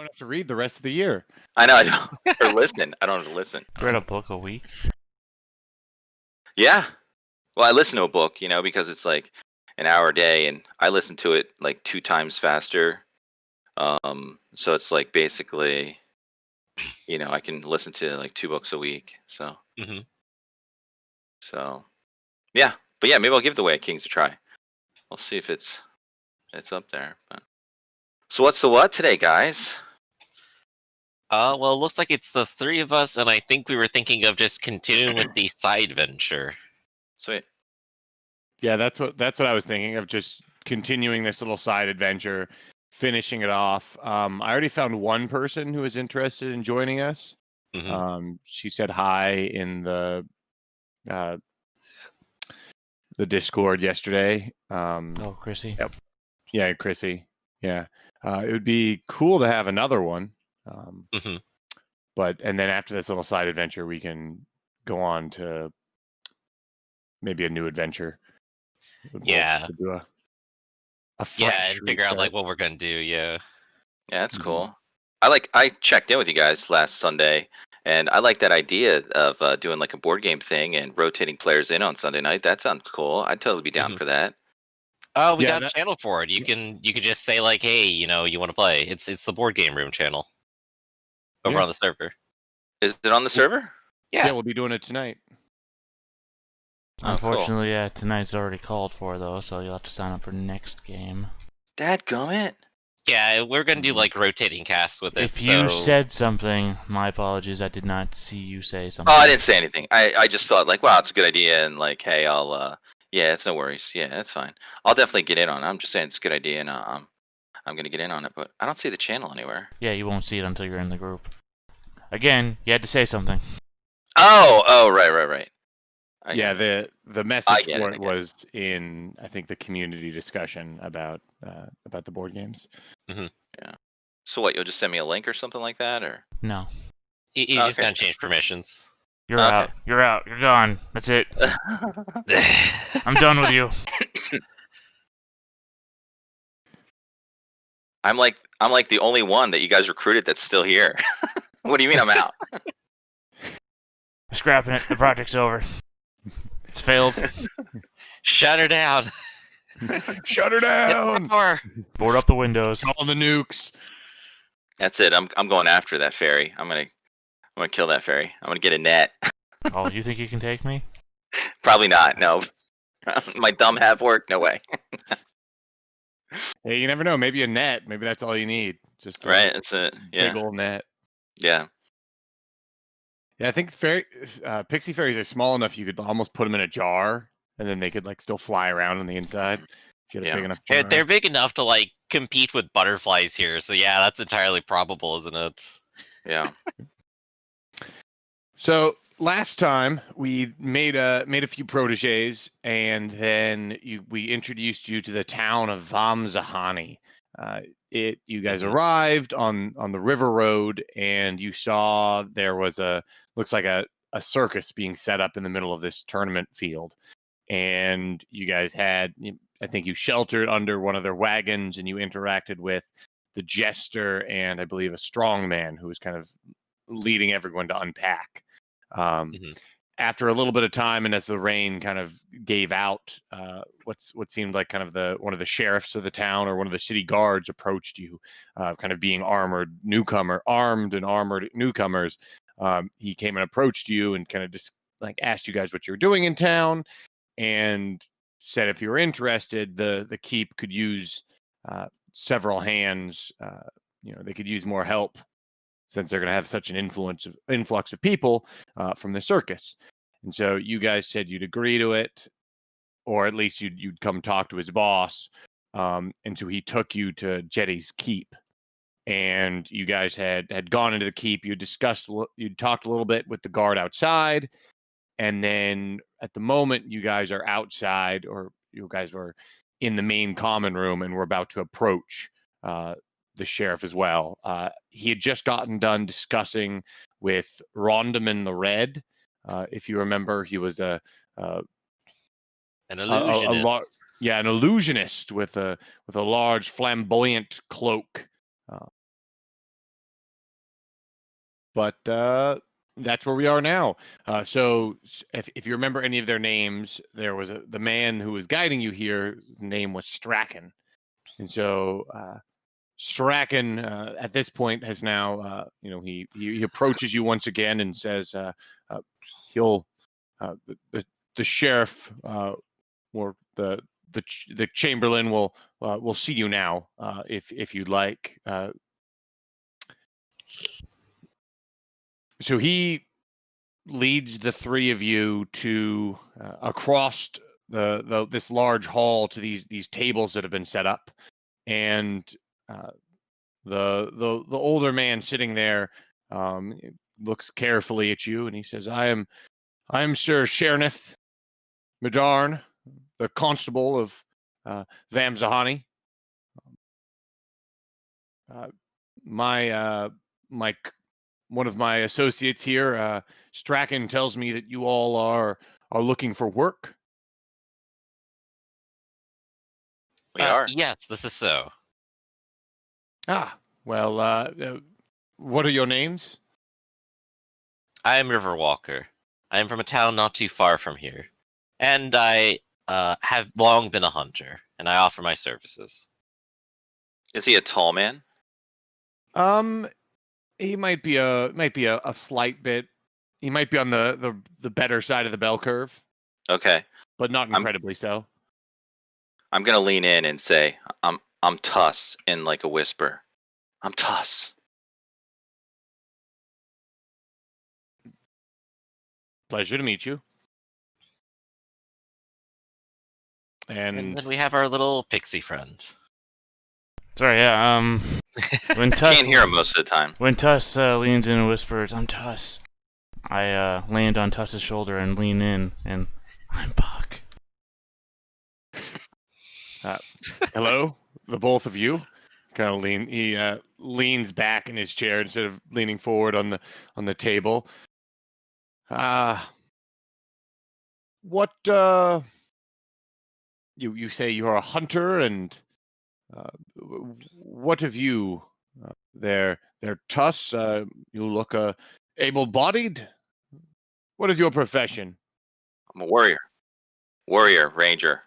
have to read the rest of the year. I know I don't. Or listen. I don't have to listen. Read a book a week. Yeah. Well, I listen to a book, because it's like an hour a day, and I listen to it like 2 times faster. So it's like basically, I can listen to like 2 books a week. So, Mhm. so yeah. But yeah, maybe I'll give The Way of Kings a try. We'll see if it's up there. But so what's the what today, guys? Well, it looks like it's the three of us, and I think we were thinking of just continuing with the side venture. Sweet. Yeah, that's what I was thinking of, just continuing this little side adventure, finishing it off. I already found one person who was interested in joining us. Mhm. She said hi in the Discord yesterday. Oh, Chrissy. Yep. Yeah, Chrissy. Yeah. It would be cool to have another one. Mhm. And then after this little side adventure, we can go on to maybe a new adventure. Yeah. We'll do a Yeah, fresh and figure out restart. like what we're gonna do. Yeah. Yeah, that's Mhm. cool. I checked in with you guys last Sunday, and I like that idea of doing like a board game thing and rotating players in on Sunday night. That sounds cool. I'd totally be down Mhm. for that. Oh, we Yeah, got a channel for it. You can just say like, hey, you want to play? It's the board game room channel over Yeah. on the server. Is it on the server? Yeah, we'll be doing it tonight. Oh, cool. Unfortunately, yeah, tonight's already called for though, so you'll have to sign up for next game. Dadgummit. Yeah, we're gonna do like rotating casts with it. If you so... said something, my apologies. I did not see you say something. Oh, I didn't say anything. I just thought like, wow, it's a good idea, and like, hey, yeah, it's no worries. Yeah, that's fine. I'll definitely get in on it. I'm just saying it's a good idea, and I'm gonna get in on it, but I don't see the channel anywhere. Yeah, you won't see it until you're in the group. Again, you had to say something. Oh, right. I Yeah, get it. the I message get for it. it was in, I think, the community discussion about the board games. Mhm. Yeah. So what? You'll just send me a link or something like that, or? No. He's just Okay. gonna change permissions. You're Okay. out. You're out. You're gone. That's it. I'm done with you. I'm like the only one that you guys recruited that's still here. What do you mean I'm out? Scrapping it. The project's over. It's failed. Shut her down. Shut her down! Board up the windows. Call the nukes. That's it. I'm going after that fairy. I'm gonna kill that fairy. I'm gonna get a net. Oh, you think you can take me? Probably not. No. My dumb have work. No way. Hey, you never know. Maybe a net. Maybe that's all you need. Just a Right. It's a big yeah. old net. Yeah. Yeah, I think pixie fairies are small enough you could almost put them in a jar, and then they could like still fly around on the inside. If you had a Yeah. big enough jar. They're big enough to like compete with butterflies here. So yeah, that's entirely probable, isn't it? Yeah. So last time we made a few proteges, and then we introduced you to the town of Vamzahani. You guys Mhm. arrived on the river road, and you saw there was looks like a circus being set up in the middle of this tournament field, and you guys I think you sheltered under one of their wagons, and you interacted with the jester and I believe a strong man who was kind of leading everyone to unpack. Mhm. After a little bit of time, and as the rain kind of gave out, what seemed like kind of one of the sheriffs of the town or one of the city guards approached you, kind of being armed and armored newcomers. He came and approached you and kind of just like asked you guys what you were doing in town, and said if you were interested, the keep could use several hands. They could use more help since they're going to have such an influx of people from the circus. And so you guys said you'd agree to it, or at least you'd come talk to his boss. And so he took you to Jetty's keep, and you guys had gone into the keep. You'd talked a little bit with the guard outside, and then at the moment you guys are outside, or you guys were in the main common room, and we're about to approach the sheriff as well. He had just gotten done discussing with Rondaman the Red. If you remember, he was An an illusionist. illusionist with a large flamboyant cloak. but that's where we are now. So if you remember any of their names, there was the man who was guiding you here. His name was Strachan, and so Strachan at this point has now, he approaches you once again and says he'll the sheriff or the chamberlain will see you now if you'd like. So he leads the three of you to across this large hall to these tables that have been set up, and the older man sitting there looks carefully at you, and he says, I am Sir Sherneth Madarn, the constable of Vamzahani. My one of my associates here, Strachan, tells me that you all are looking for work. We are. Yes, this is so. Well, what are your names? I am Riverwalker. I am from a town not too far from here. And I have long been a hunter, and I offer my services. Is he a tall man? He might be a slight bit. He might be on the better side of the bell curve, Okay. but not incredibly so. I'm gonna lean in and say, I'm Tuss in like a whisper. I'm Tuss. Pleasure to meet you. And then we have our little pixie friend. Sorry, yeah. When Tuss Can't hear him most of the time. When Tuss leans in and whispers, "I'm Tuss," I land on Tuss's shoulder and lean in, and I'm Buck. Hello, the both of you. Kind of lean. He leans back in his chair instead of leaning forward on the table. What you say you are a hunter, and what have you there Tuss? You look able-bodied. What is your profession? I'm a warrior, ranger.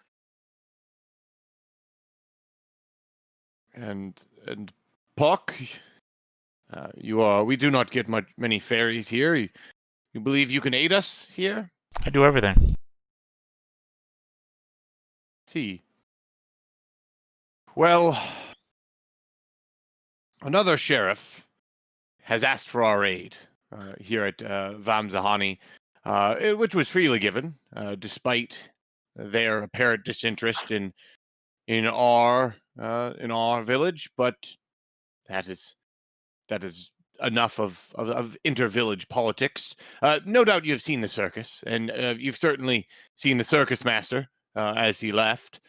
And Puck, we do not get many fairies here. You believe you can aid us here? I do everything. See. Well, another sheriff has asked for our aid here at Vamzahani, which was freely given, despite their apparent disinterest in our village. But that is enough of inter-village politics. No doubt you have seen the circus, and you've certainly seen the circus master as he left.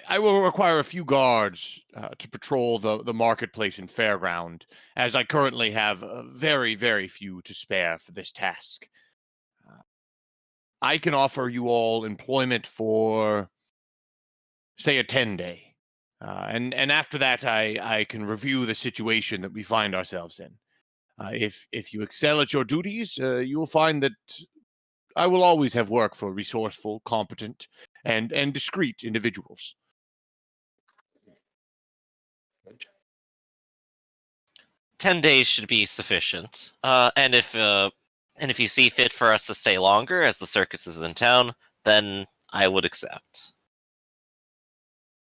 I will require a few guards to patrol the marketplace and fairground, as I currently have very, very few to spare for this task. I can offer you all employment for, say, a 10-day. And after that, I can review the situation that we find ourselves in. If you excel at your duties, you will find that I will always have work for resourceful, competent, and discreet individuals. 10 days should be sufficient. And if you see fit for us to stay longer, as the circus is in town, then I would accept.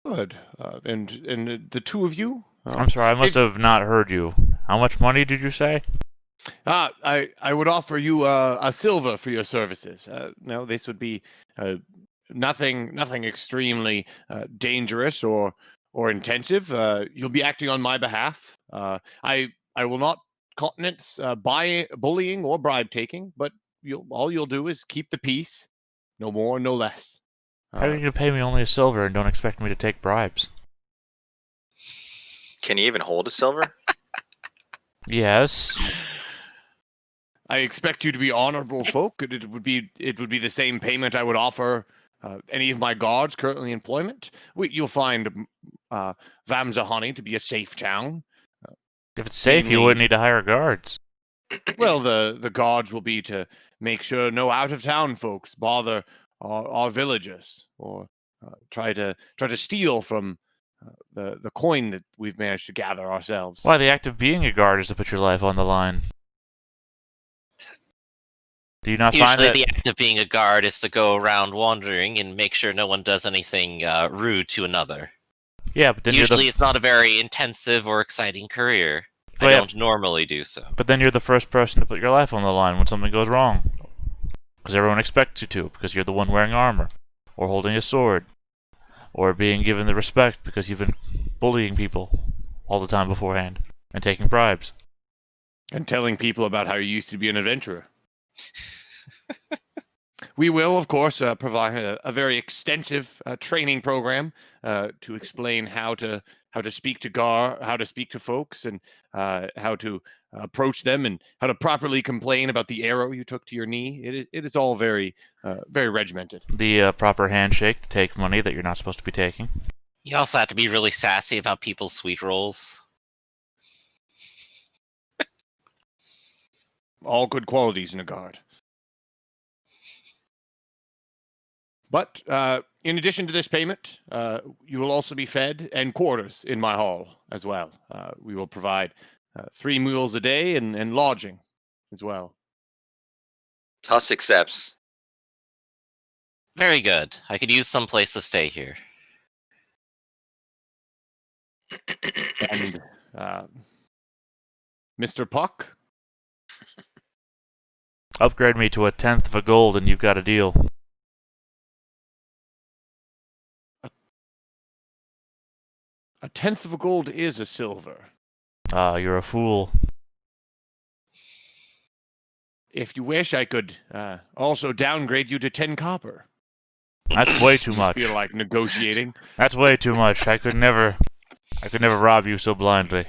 Good. And the two of you? I'm sorry, I must have not heard you. How much money did you say? I would offer you a silver for your services. No, this would be nothing extremely dangerous or intensive. You'll be acting on my behalf. I will not countenance bullying or bribe taking, but all you'll do is keep the peace, no more, no less. How are you going to pay me only a silver and don't expect me to take bribes? Can you even hold a silver? Yes. I expect you to be honorable folk. It would be the same payment I would offer any of my guards currently in employment. You'll find Vamzahani to be a safe town. If it's safe, you Namely- wouldn't need to hire guards. Well, the guards will be to make sure no out of town folks bother our villagers or try to steal from the coin that we've managed to gather ourselves. Why, the act of being a guard is to put your life on the line. Do you not find Usually, that? the act of being a guard is to go around wandering and make sure no one does anything rude to another. Yeah, but then Usually, it's not a very intensive or exciting career. Well, I yeah. don't normally do so. But then you're the first person to put your life on the line when something goes wrong. Because everyone expects you to, because you're the one wearing armor, or holding a sword, or being given the respect because you've been bullying people all the time beforehand, and taking bribes. And telling people about how you used to be an adventurer. We will, of course, provide a very extensive training program to explain how to speak to how to speak to folks, and how to approach them, and how to properly complain about the arrow you took to your knee. It is all very very regimented. The proper handshake to take money that you're not supposed to be taking. You also have to be really sassy about people's sweet rolls. All good qualities in a guard. But in addition to this payment, you will also be fed and quarters in my hall as well. We will provide 3 meals a day and lodging as well. Tuss accepts. Very good. I could use some place to stay here. And Mr. Puck, Upgrade me to 1/10 of a gold and you've got a deal. a 10th of a gold is a silver. Ah, you're a fool. If you wish, I could also downgrade you to 10 copper. That's way too much. Feel like negotiating. That's way too much. I could never rob you so blindly.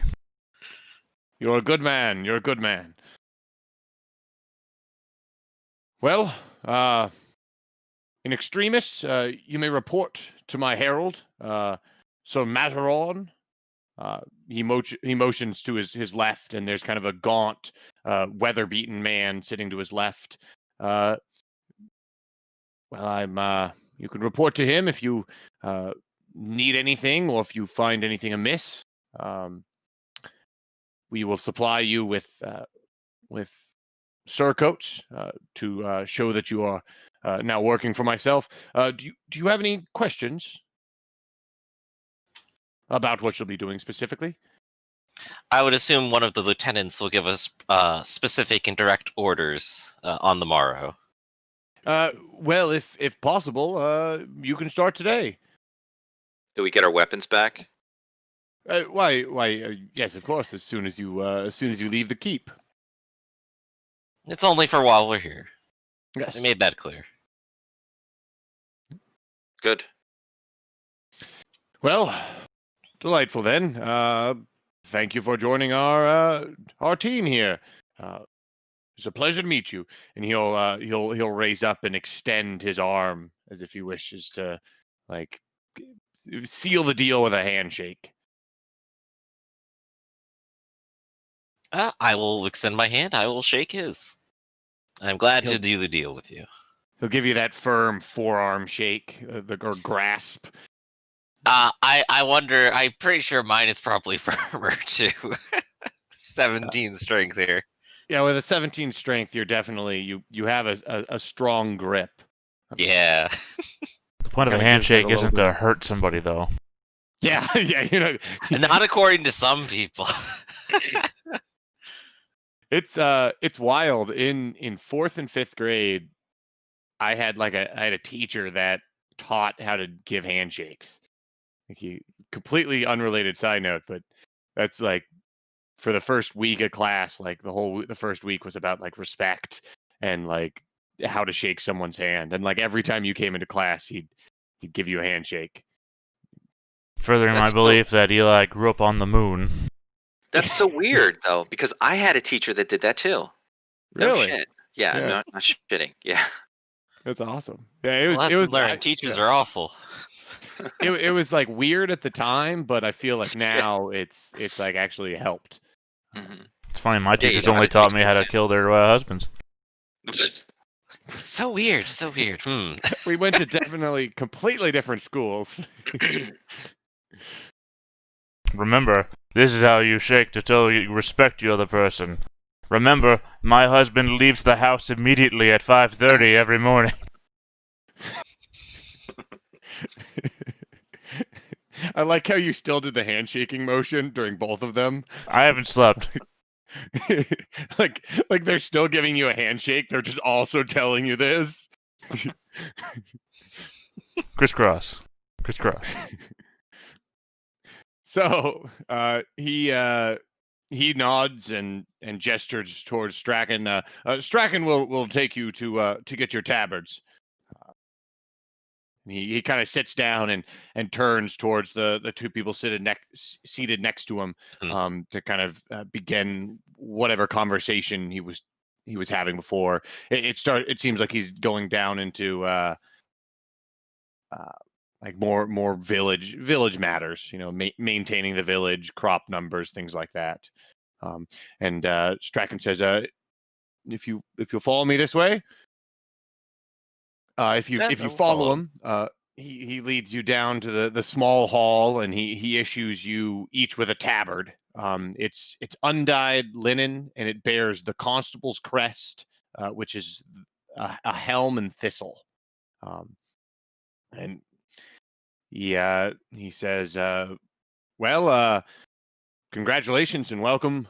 You're a good man. You're a good man. Well, in extremis, you may report to my herald, Sir Mataron. He motions to his left, and there's kind of a gaunt, weather-beaten man sitting to his left. Well, you can report to him if you need anything, or if you find anything amiss. We will supply you with surcoats to show that you are now working for myself. Do you have any questions about what you'll be doing specifically? I would assume one of the lieutenants will give us specific and direct orders on the morrow. Well, if possible, you can start today. Do we get our weapons back? Why? Yes, of course. As soon as you leave the keep. It's only for while we're here. Yes. I made that clear. Good. Well, delightful then. Thank you for joining our team here. It's a pleasure to meet you. And he'll raise up and extend his arm as if he wishes to, like, seal the deal with a handshake. I will extend my hand. I will shake his. I'm glad to do the deal with you. He'll give you that firm forearm shake, or grasp. I wonder. I'm pretty sure mine is probably firmer too. 17 strength here. Yeah, with a 17 strength, you're definitely you have a strong grip. Yeah. The point of a Kinda gives it handshake a little isn't to bit. hurt somebody, though. Yeah, yeah, Not according to some people. It's wild. In 4th and 5th grade, I had a teacher that taught how to give handshakes. Like, completely unrelated side note, but that's like for the first week of class, like the first week was about like respect and like how to shake someone's hand, and like every time you came into class, he'd give you a handshake. Furthering my That's belief that Eli grew up on the moon. That's so weird though, because I had a teacher that did that too. No Really? shit. Yeah, Yeah. not shitting. Yeah. That's awesome. Yeah, it was. Well, It was. learn. Teachers are awful. It was like weird at the time, but I feel like now it's like actually helped. Mhm. It's funny, my Yeah, you teachers know how only to taught take me how to something. kill their husbands. So weird, so weird. We went to definitely completely different schools. Remember, this is how you shake to tell you respect the other person. Remember, my husband leaves the house immediately at 5:30 every morning. I like how you still did the handshaking motion during both of them. I haven't slept. like they're still giving you a handshake. They're just also telling you this. Crisscross. Crisscross. So he nods and gestures towards Strachan. Strachan will take you to get your tabards. He kind of sits down and turns towards the two people seated next to him to kind of begin whatever conversation he was having before. It seems like he's going down into like more village matters. You know, maintaining the village, crop numbers, things like that. And Strachan says, if you'll follow me this way, if you Yeah, if no, you we'll follow follow him, he leads you down to the small hall, and he issues you each with a tabard. It's undyed linen, and it bears the constable's crest, which is a helm and thistle. And he says, well, congratulations and welcome,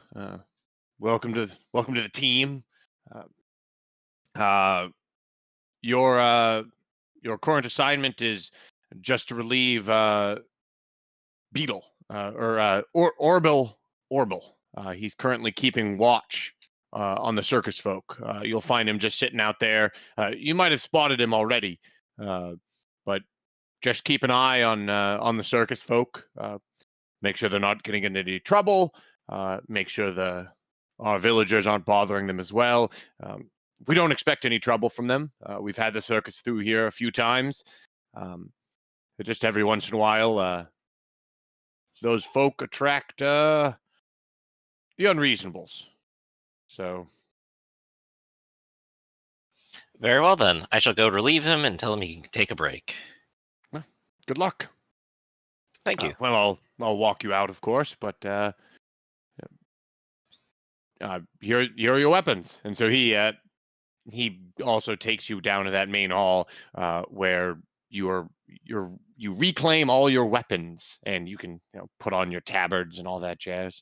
welcome to the team. Uh, uh, your current assignment is just to relieve Beetle or Orbill. He's currently keeping watch on the circus folk. You'll find him just sitting out there. You might have spotted him already, but just keep an eye on the circus folk. Make sure they're not getting into any trouble. Make sure our villagers aren't bothering them as well. We don't expect any trouble from them. We've had the circus through here a few times. Just every once in a while, those folk attract the unreasonables. So Very well then. I shall go relieve him and tell him he can take a break. good luck. Thank you. Well, I'll walk you out, of course, but here are your weapons. And so he also takes you down to that main hall where you reclaim all your weapons, and you can put on your tabards and all that jazz.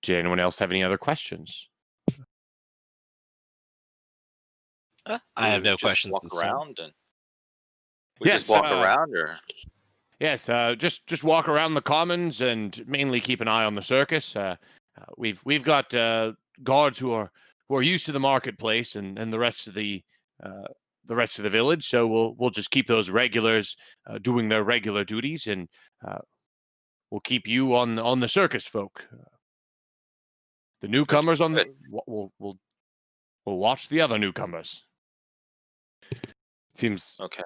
Did anyone else have any other questions? I have We no just questions walk this time. around and we Yes, just walk around, or Yes, just walk around the commons and mainly keep an eye on the circus. We've got guards who are used to the marketplace and the rest of the village. So we'll just keep those regulars doing their regular duties, and we'll keep you on the circus folk. The newcomers on good. we'll watch the other newcomers. Seems Okay,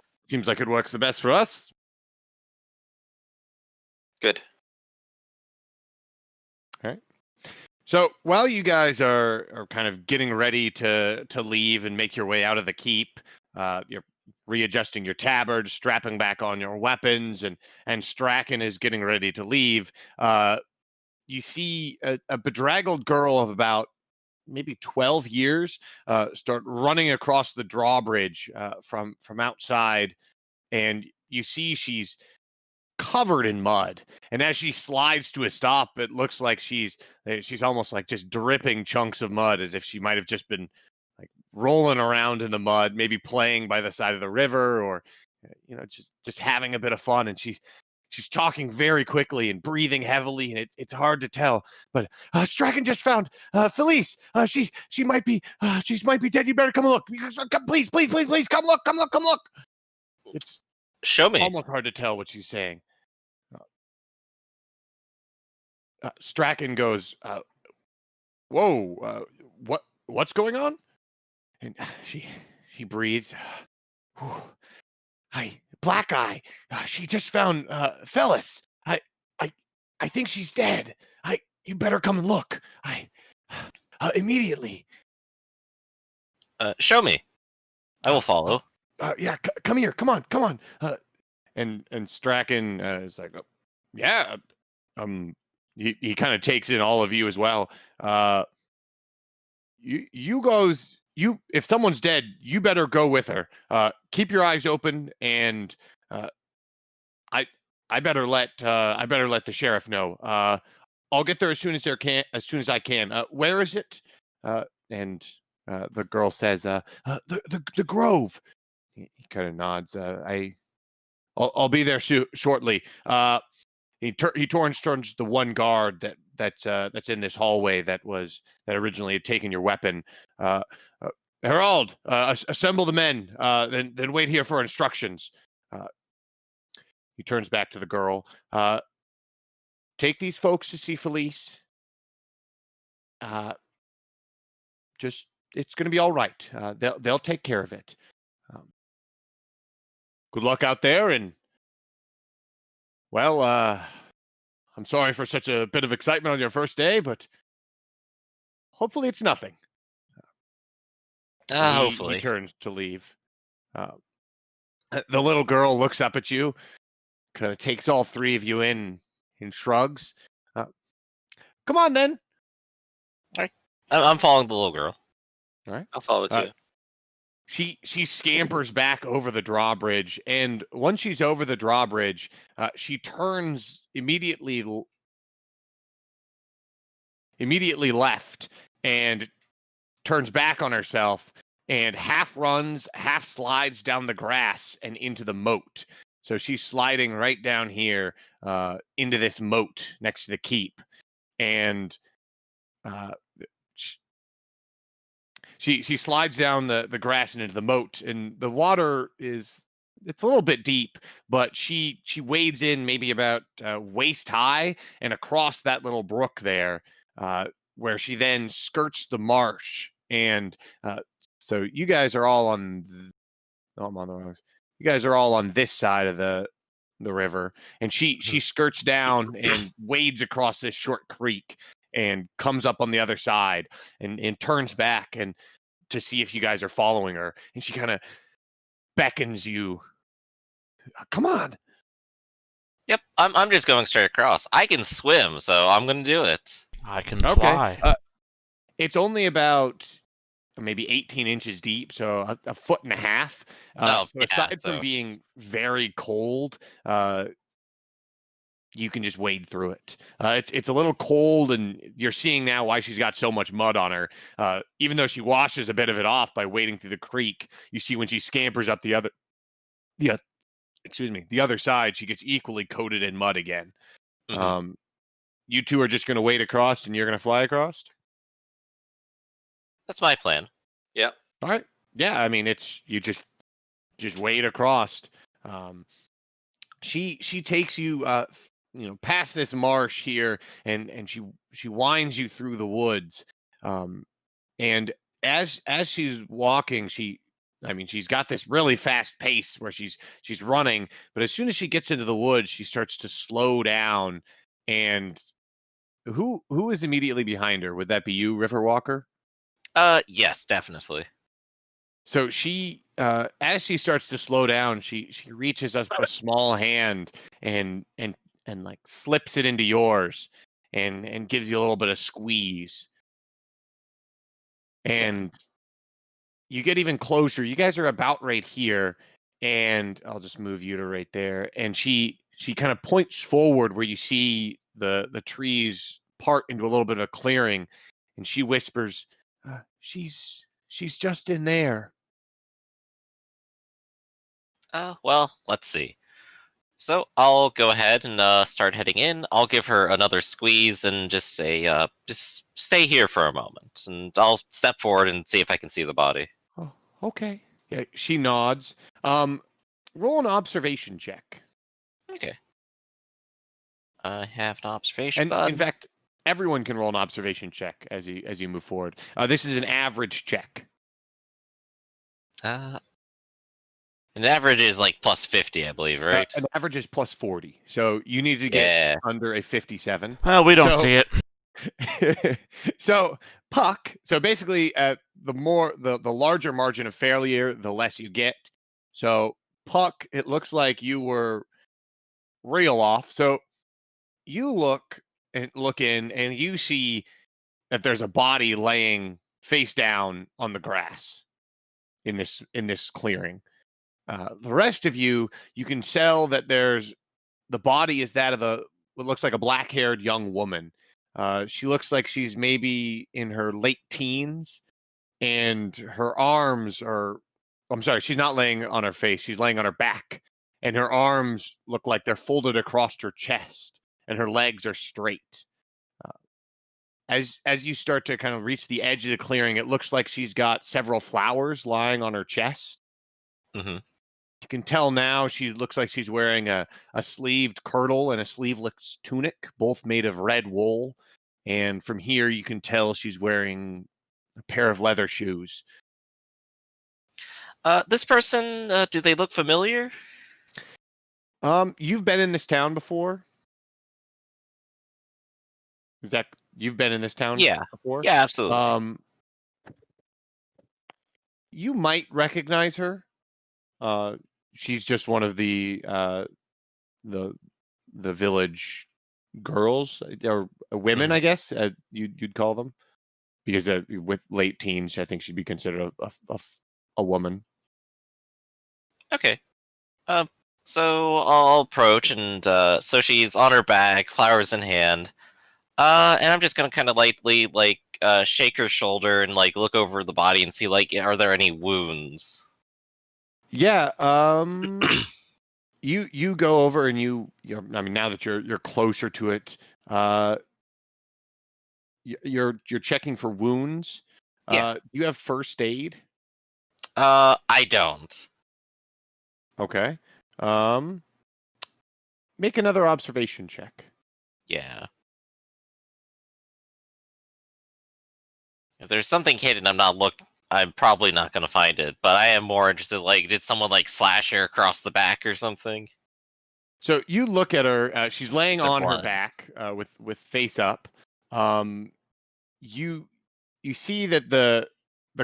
like it works the best for us. good. All right. So while you guys are kind of getting ready to leave and make your way out of the keep, you're readjusting your tabard, strapping back on your weapons, and Strachan is getting ready to leave. You see a bedraggled girl of about maybe 12 years start running across the drawbridge from outside, and you see she's covered in mud. And as she slides to a stop, it looks like she's almost like just dripping chunks of mud, as if she might have just been like rolling around in the mud, maybe playing by the side of the river, or just having a bit of fun. And she's talking very quickly and breathing heavily, and it's hard to tell. But Strachan just found Felice. She might be dead. You better come look. Please, please, please, please, come look, come look, come look. It's Show me. almost hard to tell what she's saying. Strachan goes, "Whoa, what's going on?" And she breathes. Hi, Black Eye. She just found Phyllis. I I think she's dead. You better come and look. Immediately. Show me. I will follow. Yeah, come here. Come on. And Strachan is like, oh, yeah. He kind of takes in all of you as well. You goes. If someone's dead, you better go with her. Keep your eyes open, and I I better let the sheriff know. I'll get there as soon as I can. Where is it? And the girl says, the Grove. He kind of nods. I'll be there shortly. He turns the one guard that's in this hallway that originally had taken your weapon. Uh, Herald, assemble the men. Then wait here for instructions. Uh, he turns back to the girl. Take these folks to see Felice. Just it's going to be all right. They'll take care of it. Good luck out there, and well, I'm sorry for such a bit of excitement on your first day, but hopefully it's nothing. Hopefully. He turns to leave. The little girl looks up at you, kind of takes all three of you in shrugs. Come on, then. All right. I'm following the little girl. All right. I'll follow too. She scampers back over the drawbridge, and once she's over the drawbridge, she turns immediately left and turns back on herself and half runs, half slides down the grass and into the moat. So she's sliding right down here into this moat next to the keep, and she slides down the grass and into the moat, and the water it's a little bit deep, but she wades in maybe about waist high and across that little brook there, where she then skirts the marsh. And so you guys are all on. Oh, I'm on the wrong. You guys are all on this side of the river, and she skirts down and wades across this short creek and comes up on the other side and turns back and to see if you guys are following her, and she kind of beckons you. Come on. Yep, I'm just going straight across. I can swim, so I'm gonna do it. I can fly. It's only about maybe 18 inches deep, so a foot and a half. Aside from being very cold, you can just wade through it. It's a little cold, and you're seeing now why she's got so much mud on her. Even though she washes a bit of it off by wading through the creek, you see when she scampers up the other side, she gets equally coated in mud again. Mm-hmm. You two are just going to wade across, and you're going to fly across? That's my plan. Yep. All right. Yeah, I mean, it's you just wade across. She takes you past this marsh here, and she winds you through the woods. And as she's walking, she's got this really fast pace where she's running, but as soon as she gets into the woods, she starts to slow down. And who is immediately behind her? Would that be you, Riverwalker? Yes, definitely. So she, as she starts to slow down, she reaches up a small hand and like slips it into yours, and gives you a little bit of squeeze. And you get even closer. You guys are about right here, and I'll just move you to right there. And she kind of points forward where you see the trees part into a little bit of a clearing, and she whispers, she's just in there. Well, let's see. So I'll go ahead and start heading in. I'll give her another squeeze and just say, just stay here for a moment, and I'll step forward and see if I can see the body. Oh, okay. Yeah, she nods. Roll an observation check. Okay. I have an observation. And in fact, everyone can roll an observation check as you move forward. This is an average check. An average is like plus 50, I believe, right? An average is plus 40. So you need to get under a 57. Well, we don't see it. So Puck. So basically, the larger margin of failure, the less you get. So Puck, it looks like you were real off. So you look in, and you see that there's a body laying face down on the grass in this clearing. The rest of you can tell that the body is that of what looks like a black-haired young woman. She looks like she's maybe in her late teens, and her arms are. I'm sorry, she's not laying on her face. She's laying on her back, and her arms look like they're folded across her chest, and her legs are straight. Uh, as you start to kind of reach the edge of the clearing, it looks like she's got several flowers lying on her chest. Hmm. You can tell now she looks like she's wearing a sleeved kirtle and a sleeveless tunic, both made of red wool. And from here, you can tell she's wearing a pair of leather shoes. This person, do they look familiar? You've been in this town before? Is that you've been in this town Yeah. before? Yeah, absolutely. You might recognize her. Uh, she's just one of the the village girls or women, Mhm. I guess you'd call them, because with late teens, I think she'd be considered a woman. Okay. Um, so I'll approach, and so she's on her back, flowers in hand. And I'm just gonna kind of lightly shake her shoulder and like look over the body and see like are there any wounds? Yeah. You go over and I mean, now that you're closer to it, uh, you're checking for wounds. Yeah. You have first aid. I don't. Okay. Um, make another observation check. Yeah. If there's something hidden, I'm probably not gonna find it. But I am more interested. Like, did someone like slash her across the back or something? So you look at her. She's laying Is there on her blood? back with face up. Um, you you see that the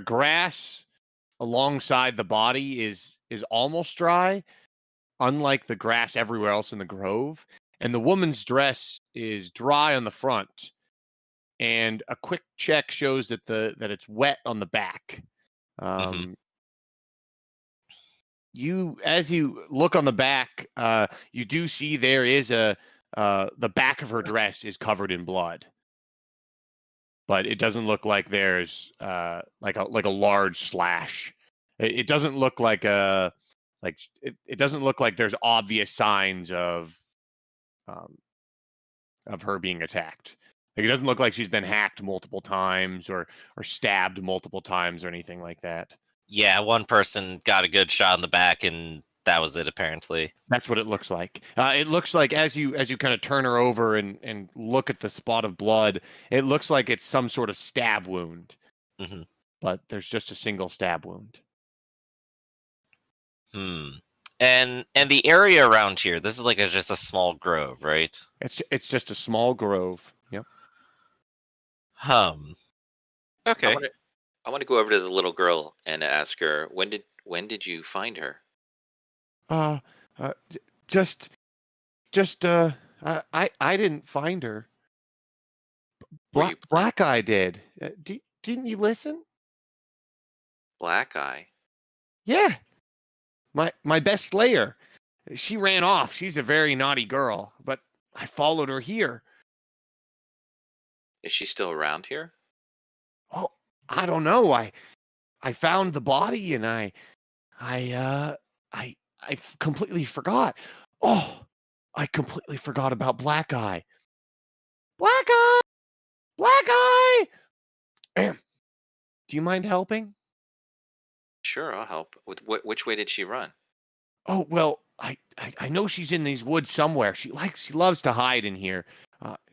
grass alongside the body is almost dry, unlike the grass everywhere else in the grove. And the woman's dress is dry on the front, and a quick check shows that it's wet on the back. Mm-hmm. Um, as you look on the back, you do see there is the back of her dress is covered in blood, but it doesn't look like there's like a large slash. It doesn't look like it doesn't look like there's obvious signs um, of her being attacked. Like, it doesn't look like she's been hacked multiple times or stabbed multiple times or anything like that. Yeah, one person got a good shot in the back, and that was it apparently. That's what it looks like. It looks like as you kind of turn her over and look at the spot of blood, it looks like it's some sort of stab wound, Mm-hmm. but there's just a single stab wound. Hmm. And the area around here, this is like just a small grove, right? It's just a small grove. Yep. Um. I Okay. want to I want to go over to the little girl and ask her when did you find her? Uh, just I didn't find her. Were you playing Black Eye did. Didn't you listen? Black Eye? Yeah, my best slayer. She ran off. She's a very naughty girl, but I followed her here. Is she still around here? Oh, I don't know. I found the body, and I uh completely forgot. Oh, I completely forgot about Black Eye. Black Eye, Black Eye. Do you mind helping? Sure, I'll help. Which way did she run? Oh, well, I know she's in these woods somewhere. She loves to hide in here.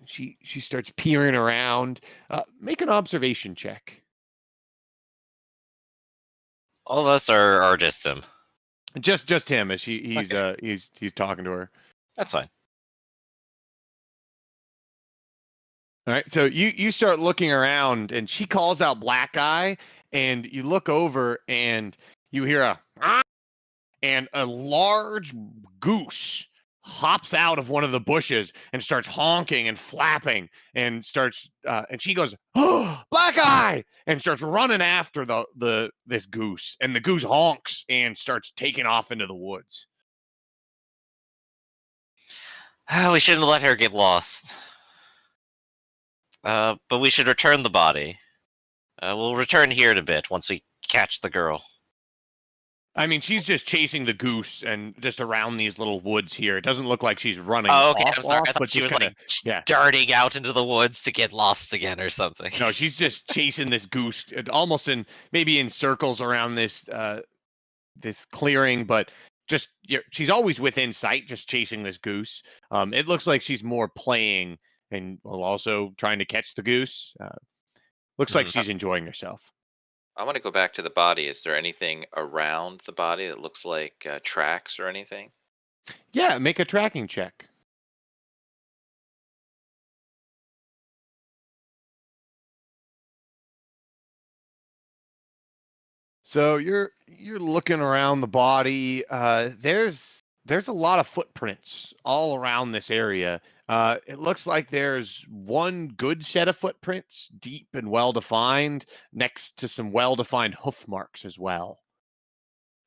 She starts peering around. Make an observation check. All of us are just him. Just him, as Okay. He's talking to her. That's fine. All right, so you start looking around, and she calls out Black Eye, and you look over, and you hear a "Ah," and a large goose hops out of one of the bushes and starts honking and flapping and starts and she goes, "Oh, Black Eye!" and starts running after the this goose, and the goose honks and starts taking off into the woods. We shouldn't let her get lost. But we should return the body. We'll return here in a bit once we catch the girl. I mean, she's just chasing the goose and just around these little woods here. It doesn't look like she's running Oh, okay. off, I'm sorry. off, I thought but she just was kind of, like yeah. darting out into the woods to get lost again or something. No, she's just chasing this goose, almost in maybe in circles around this this clearing, but just she's always within sight, just chasing this goose. It looks like she's more playing and while also trying to catch the goose. Looks like Mhm. she's enjoying herself. I want to go back to the body. Is there anything around the body that looks like tracks or anything? Yeah, make a tracking check. So you're looking around the body. There's a lot of footprints all around this area. It looks like there's one good set of footprints, deep and well defined, next to some well defined hoof marks as well.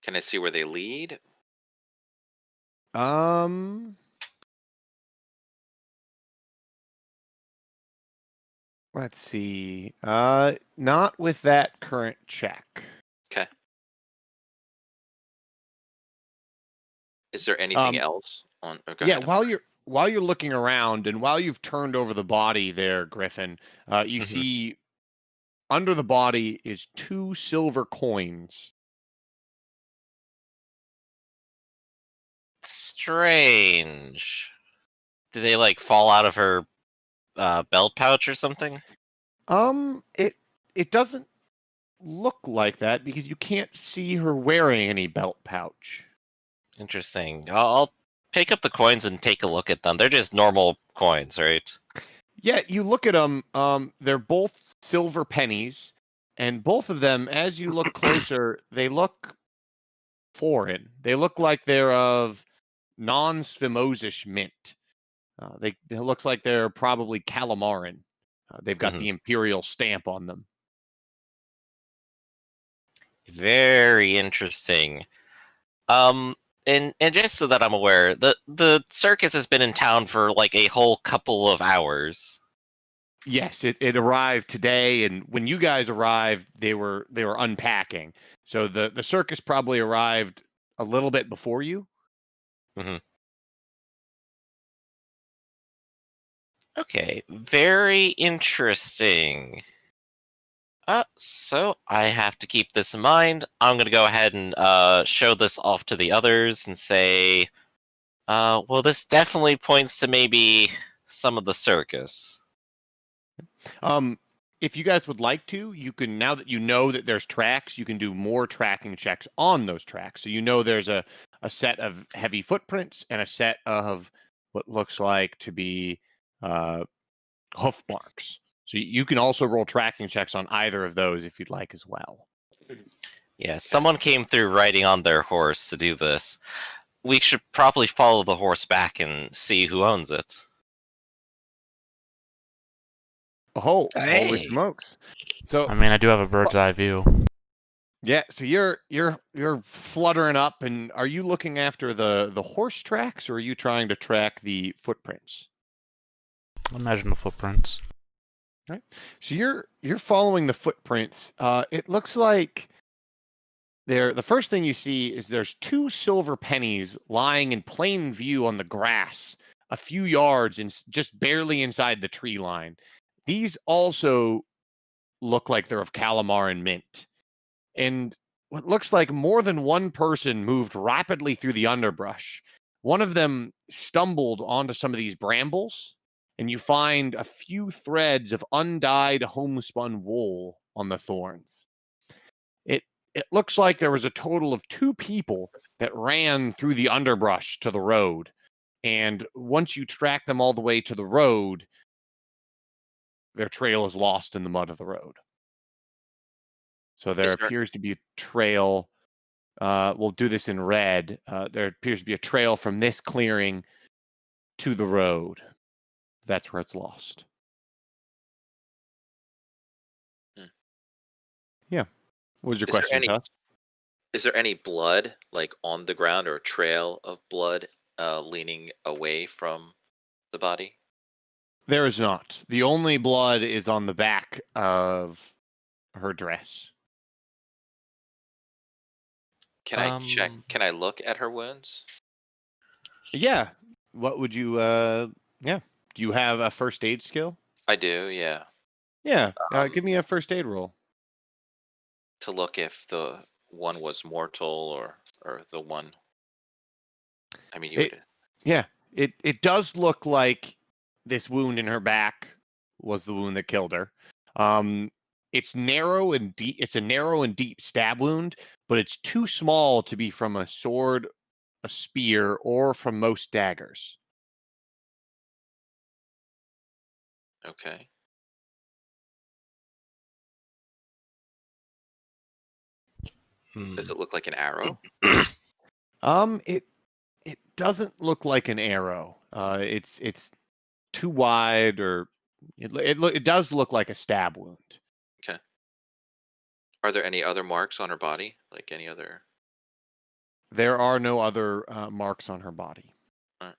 Can I see where they lead? Um, let's see. Not with that current check. Okay. Is there anything Um, else on? Oh, go Yeah, ahead. I'm sorry. while you're looking around and while you've turned over the body there, Griffin, you Mhm. see under the body is two silver coins. Strange. Did they like fall out of her belt pouch or something? It doesn't look like that because you can't see her wearing any belt pouch. Interesting. I'll pick up the coins and take a look at them. They're just normal coins, right? Yeah, you look at them. They're both silver pennies, and both of them, as you look closer, they look foreign. They look like they're of non-Sphimosish mint. It looks like they're probably Calamaran. They've got Mhm. the imperial stamp on them. Very interesting. Um, and just so that I'm aware, the circus has been in town for like a whole couple of hours. Yes, it arrived today, and when you guys arrived, they were unpacking. So the circus probably arrived a little bit before you. Mhm. Okay, very interesting. So I have to keep this in mind. I'm gonna go ahead and show this off to the others and say, well, this definitely points to maybe some of the circus. Um, if you guys would like to, you can now that you know that there's tracks, you can do more tracking checks on those tracks. So you know there's a set of heavy footprints and a set of what looks like to be uh, hoof marks. So you can also roll tracking checks on either of those if you'd like as well. Yeah, someone came through riding on their horse to do this. We should probably follow the horse back and see who owns it. Oh, holy Hey. smokes! So I mean, I do have a bird's eye view. yeah, so you're fluttering up, and are you looking after the horse tracks, or are you trying to track the footprints? Imagine the footprints. Right. So you're following the footprints. It looks like the first thing you see is there's two silver pennies lying in plain view on the grass, a few yards and just barely inside the tree line. These also look like they're of Calamar and mint. And what looks like more than one person moved rapidly through the underbrush. One of them stumbled onto some of these brambles, and you find a few threads of undyed homespun wool on the thorns. It it looks like there was a total of two people that ran through the underbrush to the road. And once you track them all the way to the road, their trail is lost in the mud of the road. So there Is there appears to be a trail. We'll do this in red. There appears to be a trail from this clearing to the road. That's where it's lost. Hmm. Yeah. What was your is there question, any Tuss? is there any blood like on the ground or a trail of blood leaning away from the body? There is not. The only blood is on the back of her dress. Can I check? Um, Can I look at her wounds? Yeah. What would you yeah. Do you have a first aid skill? I do, yeah. Yeah. Um, Give me a first aid roll. to look if the one was mortal or the one. I mean, you It would. yeah. It does look like this wound in her back was the wound that killed her. It's narrow and deep. It's a narrow and deep stab wound, but it's too small to be from a sword, a spear, or from most daggers. Okay. Does it look like an arrow? It it doesn't look like an arrow. It's too wide, or it does look like a stab wound. Okay. Are there any other marks on her body? Like any other? There are no other marks on her body. Alright.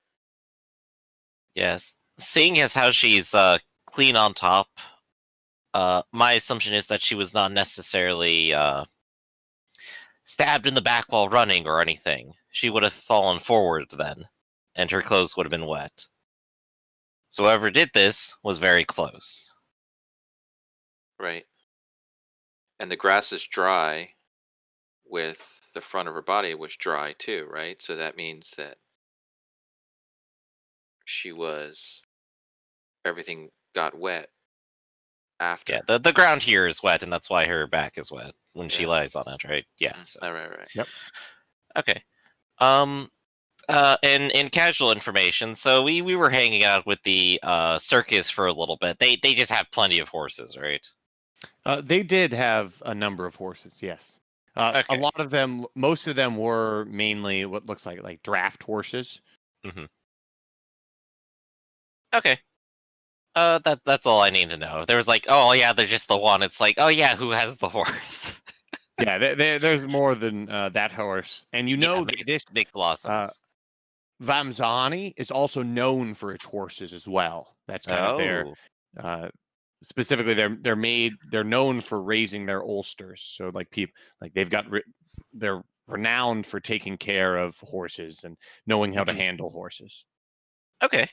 yes. Seeing as how she's clean on top, my assumption is that she was not necessarily stabbed in the back while running or anything. She would have fallen forward then, and her clothes would have been wet. So whoever did this was very close. Right. And the grass is dry with the front of her body was dry too, right? So that means that she was everything got wet Yeah, after. the ground here is wet, and that's why her back is wet when she Yeah. lies on it, right? Yeah. So. Right. Yep. Okay. Um. In casual information, so we were hanging out with the circus for a little bit. They just have plenty of horses, right? They did have a number of horses. Yes. A Okay. lot of them, most of them were mainly what looks like draft horses. Mm-hmm. Okay. That's all I need to know. There was like, oh yeah, there's just the one. It's like, oh yeah, who has the horse? Yeah, there's more than that horse, and you Yeah, know that this makes a lot of uh, sense. Vamzani is also known for its horses as well. That's kind of their Oh, uh, specifically they're known for raising their Ulsters. So like people like they're renowned for taking care of horses and knowing how to mhm. handle horses. Okay.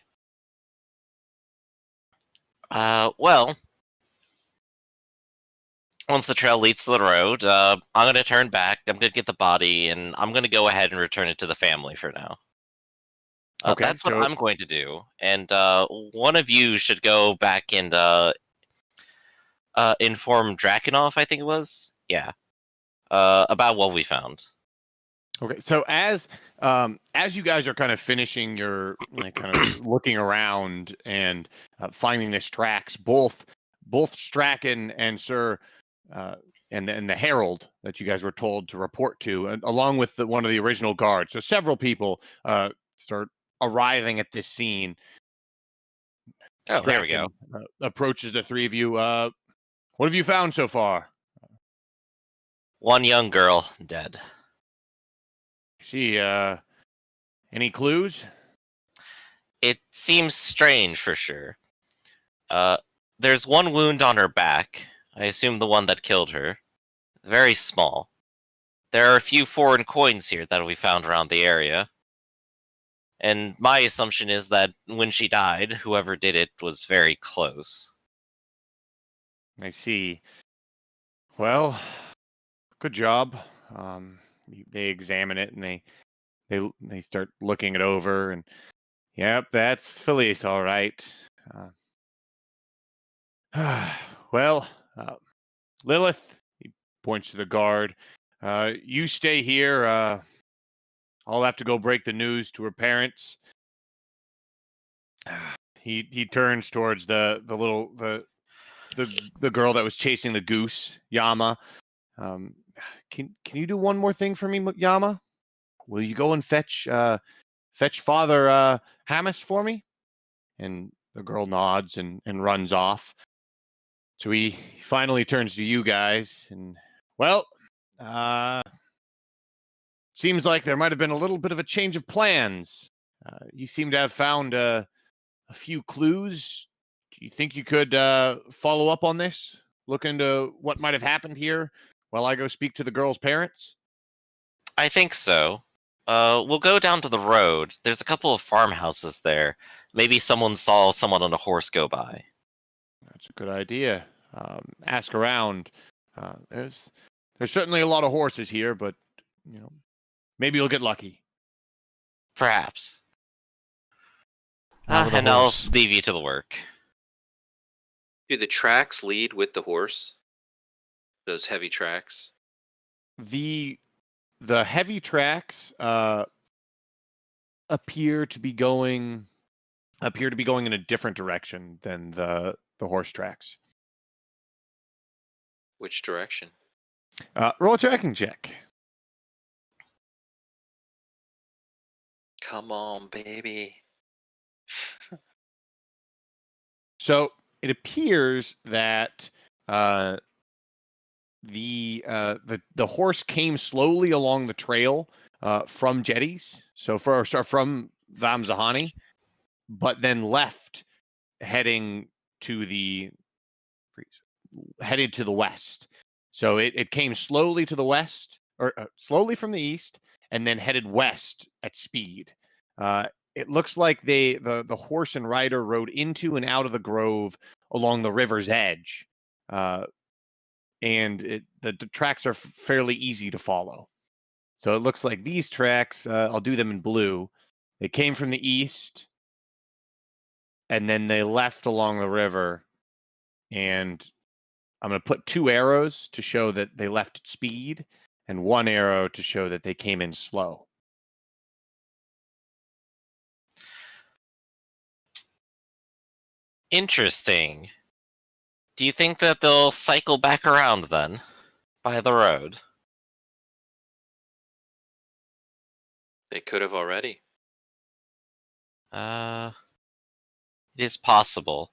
Well, once the trail leads to the road, I'm gonna turn back. I'm gonna get the body, and I'm gonna go ahead and return it to the family for now. Okay, That's what so I'm going to do. And one of you should go back and inform Drakenov, I think it was. Yeah. About what we found. okay, so as you guys are kind of finishing your like, kind of looking around and finding this tracks, both Strachan and Sir uh, and the Herald that you guys were told to report to, and along with one of the original guards. So several people start arriving at this scene. Oh, there we go. Strachan approaches the three of you. What have you found so far? One young girl dead. See, any clues? It seems strange for sure. Uh, there's one wound on her back. I assume the one that killed her. Very small. There are a few foreign coins here that we found around the area. And my assumption is that when she died, whoever did it was very close. I see. Well, good job. They examine it and they start looking it over, and yep, that's Felice, all right. Well, Lilith, he points to the guard. You stay here. I'll have to go break the news to her parents. He turns towards the the girl that was chasing the goose, Yama. Can you do one more thing for me, Yama? Will you go and fetch Father Hamas for me? And the girl nods and runs off. So he finally turns to you guys, and well, seems like there might have been a little bit of a change of plans. You seem to have found a few clues. Do you think you could follow up on this? Look into what might have happened here while I go speak to the girl's parents? I think so. We'll go down to the road. There's a couple of farmhouses there. Maybe someone saw someone on a horse go by. That's a good idea. Ask around. There's certainly a lot of horses here, but maybe you'll get lucky. Perhaps. Not with a And I'll horse. leave you to the work. Do the tracks lead with the horse? Those heavy tracks? The heavy tracks appear to be going in a different direction than the horse tracks. Which direction? Roll a tracking check. Come on, baby. So it appears that the horse came slowly along the trail from Jetties, from Vamzahani, but then left headed to the west. So it came slowly to the west, or slowly from the east, and then headed west at speed. It looks like the horse and rider rode into and out of the grove along the river's edge, and the tracks are fairly easy to follow. So it looks like these tracks, I'll do them in blue. They came from the east, and then they left along the river, and I'm going to put 2 arrows to show that they left at speed, and 1 arrow to show that they came in slow. Interesting. Do you think that they'll cycle back around then? By the road? They could have already. It is possible.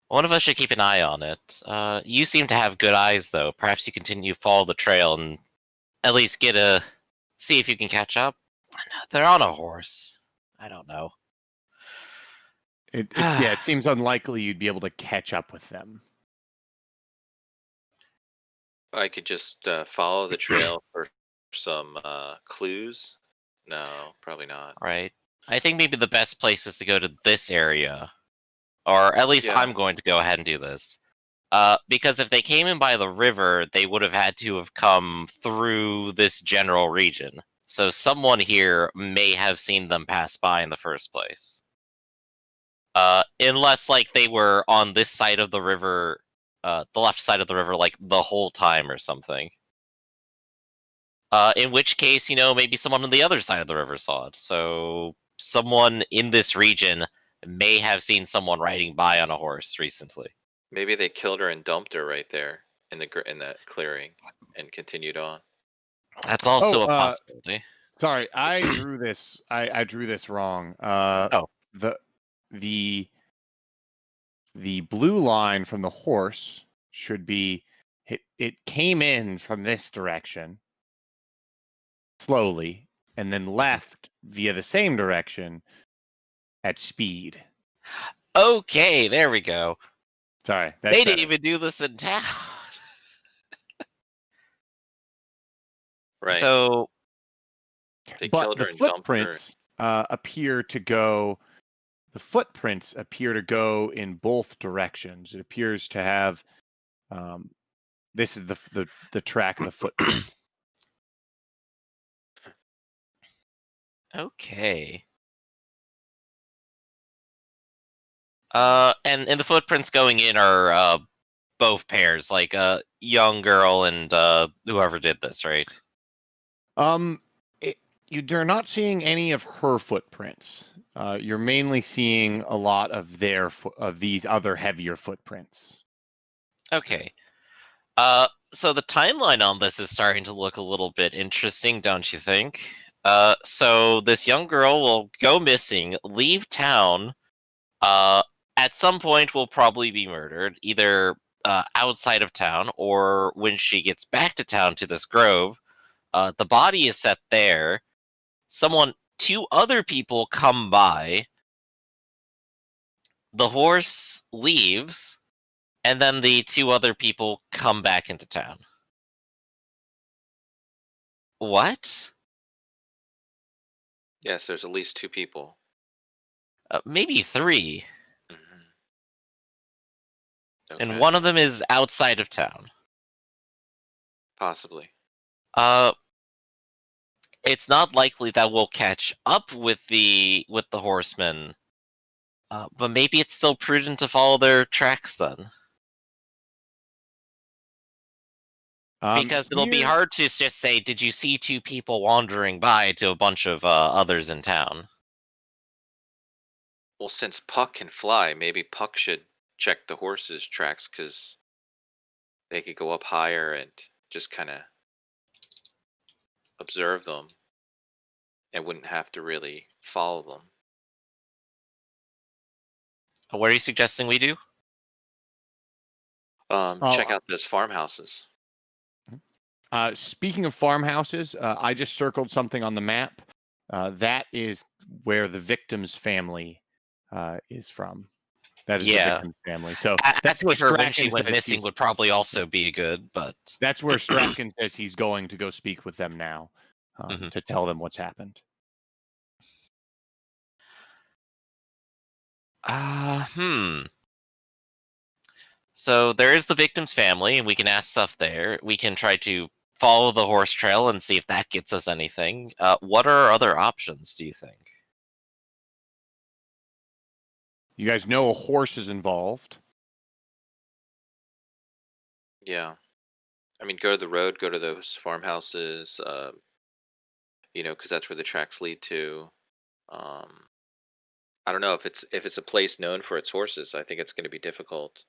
One of us should keep an eye on it. You seem to have good eyes, though. Perhaps you continue to follow the trail and at least see if you can catch up. They're on a horse. I don't know. It seems unlikely you'd be able to catch up with them. I could just follow the trail for some clues. No, probably not. Right. I think maybe the best place is to go to this area. Or at least Yeah. I'm going to go ahead and do this. Because if they came in by the river, they would have had to have come through this general region. So someone here may have seen them pass by in the first place. Unless, like, they were on this side of the river, the left side of the river, like, the whole time or something. In which case, maybe someone on the other side of the river saw it. So someone in this region may have seen someone riding by on a horse recently. Maybe they killed her and dumped her right there in that clearing and continued on. That's also a possibility. Sorry, I drew this. I drew this wrong. The blue line from the horse should be it came in from this direction slowly and then left via the same direction at speed. Okay, there we go. Sorry, They didn't even do this in town. Right. So, they but killed the her and dumped her. footprints appear to go. The footprints appear to go in both directions. It appears to have. This is the track of the footprints. okay. And the footprints going in are both pairs, like a young girl and whoever did this, right? You're not seeing any of her footprints. you're mainly seeing a lot of of these other heavier footprints. Okay. So the timeline on this is starting to look a little bit interesting, don't you think? So this young girl will go missing, leave town. At some point, will probably be murdered, either outside of town or when she gets back to town to this grove. The body is set there. Two other people come by. The horse leaves, and then the two other people come back into town. What? Yes, there's at least 2 people. Maybe 3. Mhm. And Okay. one of them is outside of town. Possibly. It's not likely that we'll catch up with the horsemen. But maybe it's still prudent to follow their tracks then. Because it'll be hard to just say, did you see 2 people wandering by to a bunch of others in town? Well, since Puck can fly, maybe Puck should check the horse's tracks because they could go up higher and just kind of observe them and wouldn't have to really follow them. What are you suggesting we do? Check out those farmhouses. Speaking of farmhouses, I just circled something on the map. That is where the victim's family is from. That is the victim's family. So that's where asking her when she Strachan went says missing would probably also be good, but that's where Strachan says he's going to go speak with them now Mhm. to tell them what's happened. So there is the victim's family, and we can ask stuff there. We can try to follow the horse trail and see if that gets us anything. What are our other options, do you think? You guys know a horse is involved. Yeah. I mean, go to the road, go to those farmhouses, because that's where the tracks lead to. I don't know if it's a place known for its horses. I think it's going to be difficult.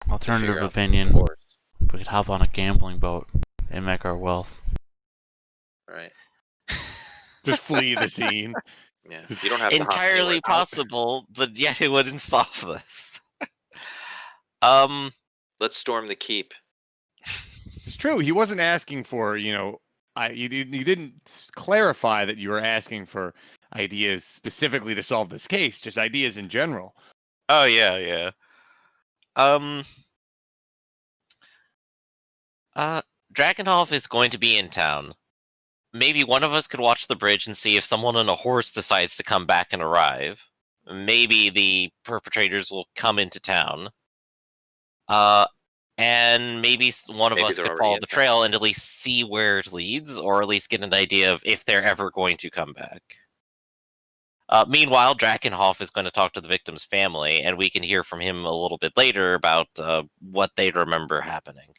Alternative out opinion: horse, if we could hop on a gambling boat and make our wealth. right? Just flee the scene. Yeah, you don't have to hop Entirely anywhere else. possible, but yet it wouldn't solve this. Let's storm the keep. It's true. He wasn't asking for, you didn't clarify that you were asking for ideas specifically to solve this case, just ideas in general. Oh yeah. Drakenhof is going to be in town. Maybe one of us could watch the bridge and see if someone on a horse decides to come back and arrive. Maybe the perpetrators will come into town. And maybe one of us they're could already follow in the town. trail and at least see where it leads, or at least get an idea of if they're ever going to come back. Meanwhile, Drakenhof is going to talk to the victim's family, and we can hear from him a little bit later about what they remember happening.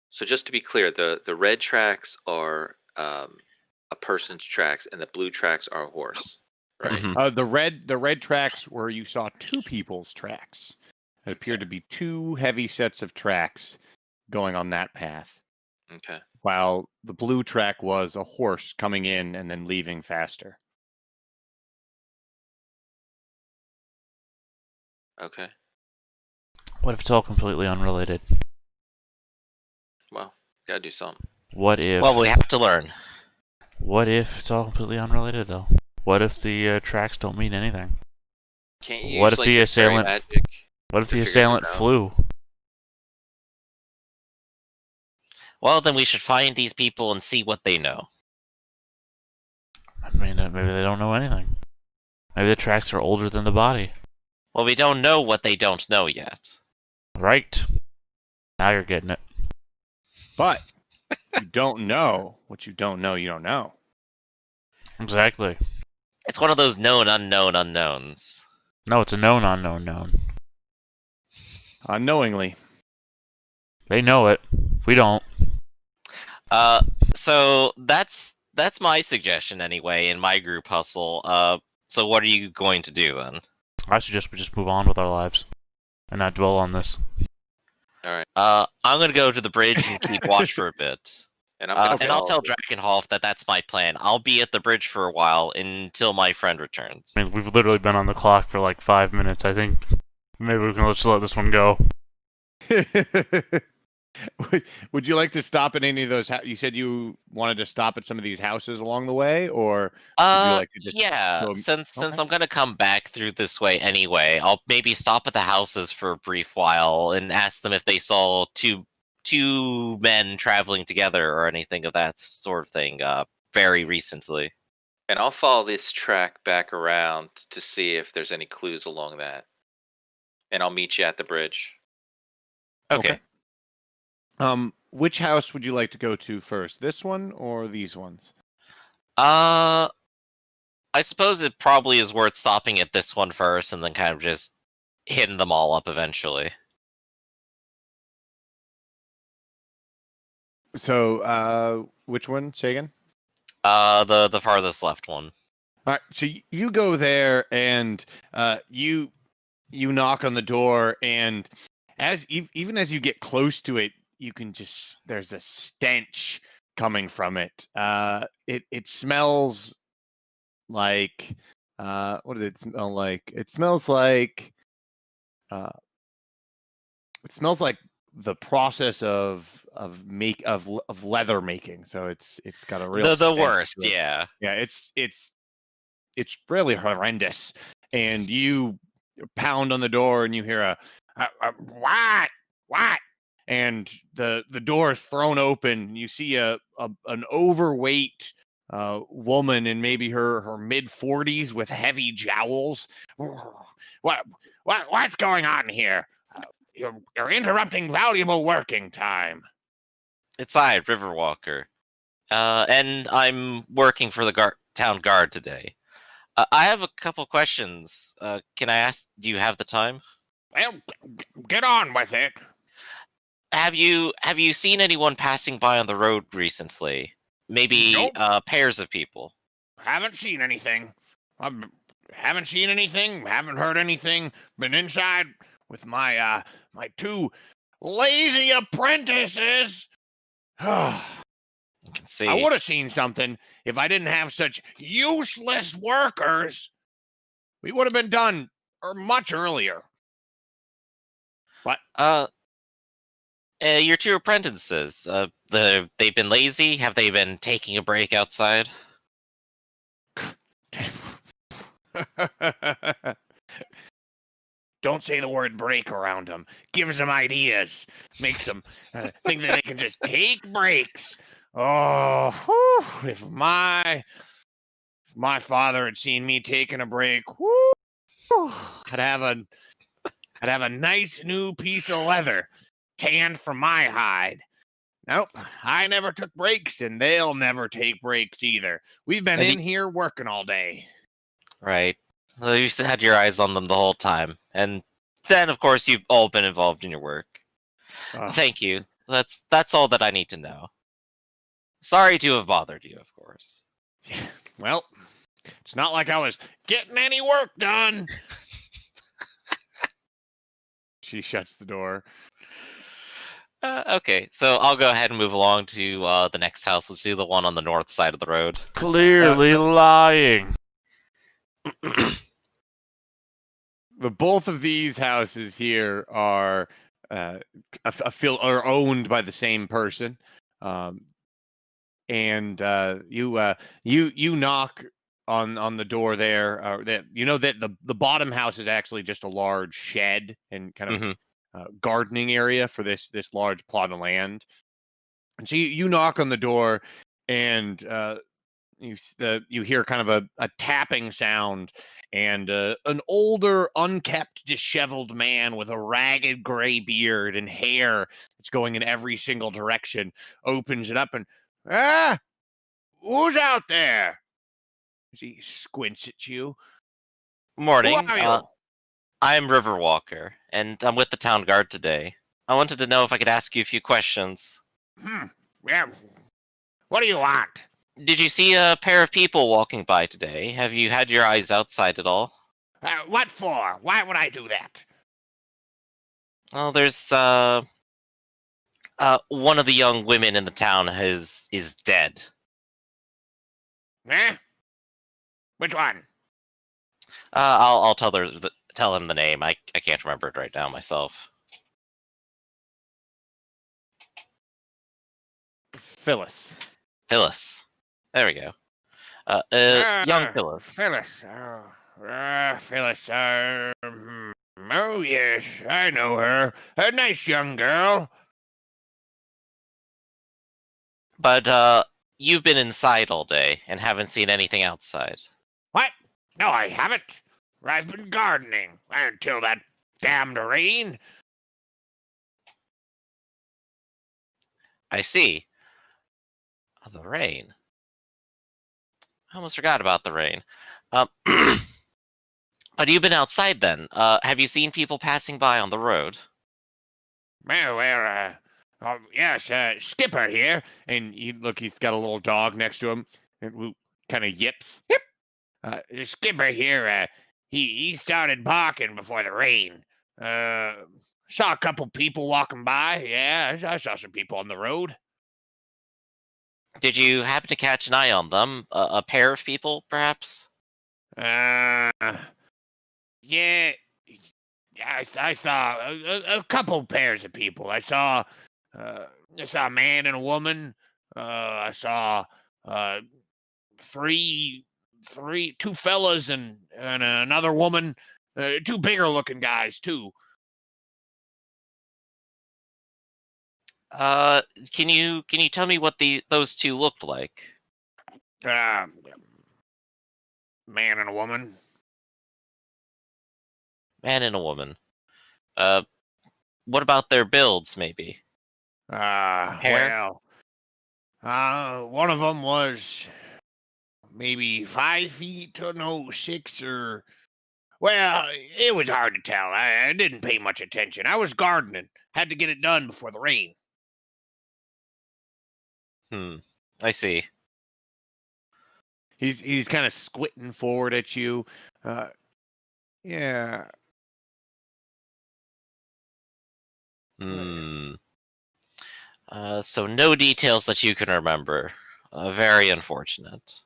So just to be clear, the red tracks are a person's tracks, and the blue tracks are a horse, right? Mhm. The red tracks where you saw 2 people's tracks. It appeared to be 2 heavy sets of tracks going on that path. Okay. While the blue track was a horse coming in and then leaving faster. Okay. What if it's all completely unrelated? Well, gotta do something. What if? Well, we have to learn. What if it's all completely unrelated, though? What if the tracks don't mean anything? Can't you What use if the your fairy assailant? magic What if to the figure assailant this out? flew? Well, then we should find these people and see what they know. I mean, maybe they don't know anything. Maybe the tracks are older than the body. Well, we don't know what they don't know yet. Right. Now you're getting it. But you don't know what you don't know. You don't know. Exactly. It's one of those known, unknown unknowns. No, it's a known unknown known. Unknowingly. They know it. We don't. So that's my suggestion anyway in my group hustle. So what are you going to do then? I suggest we just move on with our lives and not dwell on this. All right. I'm gonna go to the bridge and keep watch for a bit. And I'm gonna And I'll follow. tell Drakenhoff that that's my plan. I'll be at the bridge for a while until my friend returns. I mean, we've literally been on the clock for like 5 minutes. I think maybe we can just let this one go. Would you like to stop at any of those? You said you wanted to stop at some of these houses along the way, or would you like to just Yeah. go? Since Okay. I'm gonna come back through this way anyway, I'll maybe stop at the houses for a brief while and ask them if they saw two men traveling together or anything of that sort of thing. Very recently. And I'll follow this track back around to see if there's any clues along that. And I'll meet you at the bridge. Okay. Which house would you like to go to first? This one or these ones? I suppose it probably is worth stopping at this one first and then kind of just hitting them all up eventually. So, which one? Say again. The farthest left one. All right. So you go there, and you knock on the door, and even as you get close to it, you can just there's a stench coming from it. It smells like what does it smell like? It smells like uh, the process of leather making. So it's got a real The stench worst, to it. yeah. Yeah, it's really horrendous. And you pound on the door, and you hear a what, and the door is thrown open. You see an overweight woman in maybe her mid-40s with heavy jowls. What's going on here? You're interrupting valuable working time. It's I, Riverwalker. And I'm working for the town guard today. I have a couple questions. Can I ask, do you have the time? Well, get on with it. Have you seen anyone passing by on the road recently? Maybe Nope. pairs of people. Haven't seen anything. Haven't seen anything. Haven't heard anything. Been inside with my two lazy apprentices. I You can see. would have seen something if I didn't have such useless workers. We would have been done much earlier. What? Your two apprentices. They've been lazy. Have they been taking a break outside? Don't say the word break around them. Gives them ideas. Makes them think that they can just take breaks. Oh, whew, if my father had seen me taking a break, whew, I'd have a nice new piece of leather tanned from my hide. Nope, I never took breaks, and they'll never take breaks either. We've been in here working all day. Right. So you've had your eyes on them the whole time, and then, of course, you've all been involved in your work. Thank you. That's all that I need to know. Sorry to have bothered you, of course. Well, it's not like I was getting any work done. She shuts the door. Okay, so I'll go ahead and move along to the next house. Let's do the one on the north side of the road. Clearly lying. The both of these houses here are are owned by the same person, and you knock on the door there. That you know that the bottom house is actually just a large shed and kind of gardening area for this large plot of land. And so you knock on the door, and you hear kind of a tapping sound, and an older, unkept, disheveled man with a ragged gray beard and hair that's going in every single direction opens it up and, who's out there? He squints at you. Morning. Who are you? I'm Riverwalker, and I'm with the town guard today. I wanted to know if I could ask you a few questions. Yeah. What do you want? Did you see a pair of people walking by today? Have you had your eyes outside at all? What for? Why would I do that? Well, there's one of the young women in the town is dead. Eh? Which one? I'll tell him the name. I can't remember it right now myself. Phyllis. Phyllis. There we go. Young Phyllis. Phyllis. Phyllis. Oh, yes, I know her. A nice young girl. But you've been inside all day and haven't seen anything outside. What? No, I haven't. I've been gardening until that damned rain. I see. Oh, the rain. I almost forgot about the rain. But you've been outside then. Have you seen people passing by on the road? Well, yes, Skipper here. And he's got a little dog next to him. And who kind of yips. Yip. Skipper here, he started barking before the rain. Saw a couple people walking by. Yeah, I saw some people on the road. Did you happen to catch an eye on them? A pair of people, perhaps? Yeah, I saw a couple pairs of people. I saw a man and a woman. I saw uh, two fellas and another woman. Two bigger looking guys too. Can you tell me what those two looked like? Uh, Man and a woman. Man and a woman. Uh, what about their builds, maybe? Hair? Well, one of them was maybe 5 feet, no, 6 or. Well, it was hard to tell. I didn't pay much attention. I was gardening. Had to get it done before the rain. I see. He's kind of squinting forward at you. Yeah. So no details that you can remember. Very unfortunate.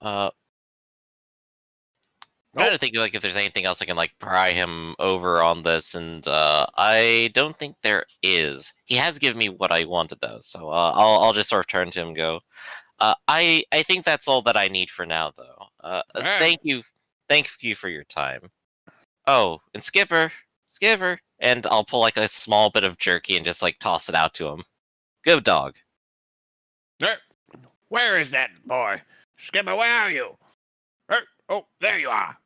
Trying to think like if there's anything else I can like pry him over on this, and I don't think there is. He has given me what I wanted though, so I'll just sort of turn to him and go. I think that's all that I need for now though. Thank you for your time. Oh, and Skipper, and I'll pull like a small bit of jerky and just like toss it out to him. Good dog. Where is that boy? Skipper, where are you? Oh, there you are.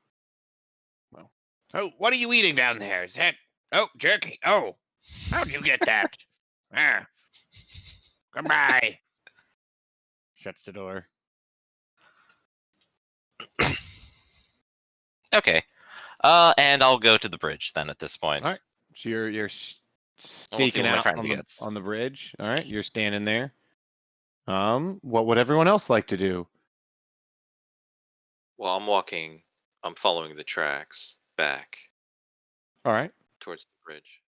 Well, oh, what are you eating down there? Is that jerky? Oh, how'd you get that? Goodbye. Shuts the door. Okay. And I'll go to the bridge then at this point. All right. So you're We'll see staking what my out friend gets. on the bridge. All right, you're standing there. What would everyone else like to do? Well, I'm following the tracks back All right. towards the bridge.